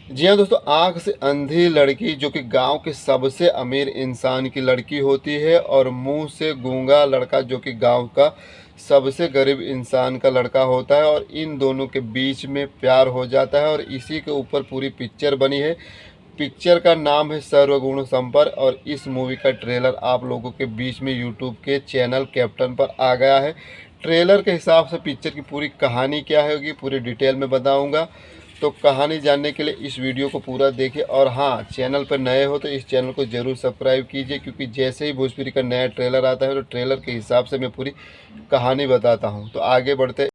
जी हाँ दोस्तों, आँख से अंधी लड़की जो कि गांव के सबसे अमीर इंसान की लड़की होती है और मुंह से गूंगा लड़का जो कि गांव का सबसे गरीब इंसान का लड़का होता है, और इन दोनों के बीच में प्यार हो जाता है और इसी के ऊपर पूरी पिक्चर बनी है। पिक्चर का नाम है सर्वगुण संपर, और इस मूवी का ट्रेलर आप लोगों के बीच में यूट्यूब के चैनल कैप्टन पर आ गया है। ट्रेलर के हिसाब से पिक्चर की पूरी कहानी क्या होगी पूरी डिटेल में बताऊंगा। तो कहानी जानने के लिए इस वीडियो को पूरा देखिए, और हाँ, चैनल पर नए हो तो इस चैनल को ज़रूर सब्सक्राइब कीजिए, क्योंकि जैसे ही भोजपुरी का नया ट्रेलर आता है तो ट्रेलर के हिसाब से मैं पूरी कहानी बताता हूँ। तो आगे बढ़ते।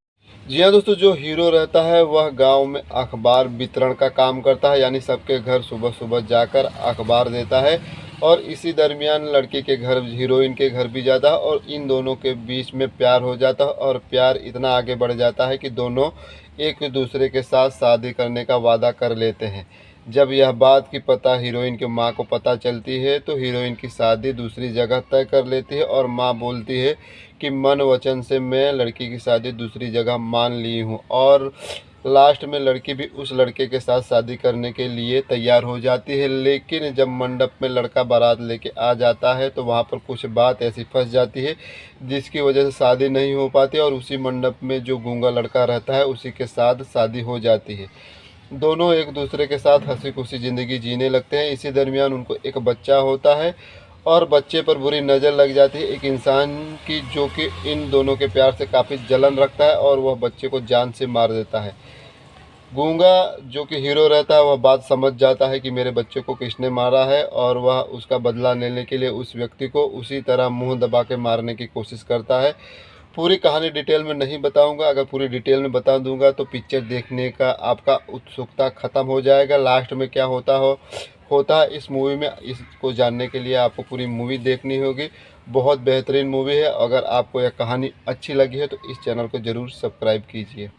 जी हाँ दोस्तों, जो हीरो रहता है वह गांव में अखबार वितरण का काम करता है, यानी सबके घर सुबह सुबह जाकर अखबार देता है। और इसी दरमियान लड़के के घर, हीरोइन के घर भी जाता है, और इन दोनों के बीच में प्यार हो जाता है, और प्यार इतना आगे बढ़ जाता है कि दोनों एक दूसरे के साथ शादी करने का वादा कर लेते हैं। जब यह बात की पता हीरोइन की माँ को पता चलती है तो हीरोइन की शादी दूसरी जगह तय कर लेती है, और माँ बोलती है कि मन वचन से मैं लड़की की शादी दूसरी जगह मान ली हूँ। और लास्ट में लड़की भी उस लड़के के साथ शादी करने के लिए तैयार हो जाती है। लेकिन जब मंडप में लड़का बारात लेके आ जाता है तो वहाँ पर कुछ बात ऐसी फंस जाती है जिसकी वजह से शादी नहीं हो पाती, और उसी मंडप में जो गूंगा लड़का रहता है उसी के साथ शादी हो जाती है। दोनों एक दूसरे के साथ हंसी खुशी ज़िंदगी जीने लगते हैं। इसी दरमियान उनको एक बच्चा होता है, और बच्चे पर बुरी नज़र लग जाती है एक इंसान की, जो कि इन दोनों के प्यार से काफ़ी जलन रखता है, और वह बच्चे को जान से मार देता है। गूंगा जो कि हीरो रहता है वह बात समझ जाता है कि मेरे बच्चे को किसने मारा है, और वह उसका बदला लेने के लिए उस व्यक्ति को उसी तरह मुंह दबा के मारने की कोशिश करता है। पूरी कहानी डिटेल में नहीं बताऊंगा, अगर पूरी डिटेल में बता दूंगा तो पिक्चर देखने का आपका उत्सुकता ख़त्म हो जाएगा। लास्ट में क्या होता है इस मूवी में, इसको जानने के लिए आपको पूरी मूवी देखनी होगी। बहुत बेहतरीन मूवी है। अगर आपको यह कहानी अच्छी लगी है तो इस चैनल को ज़रूर सब्सक्राइब कीजिए।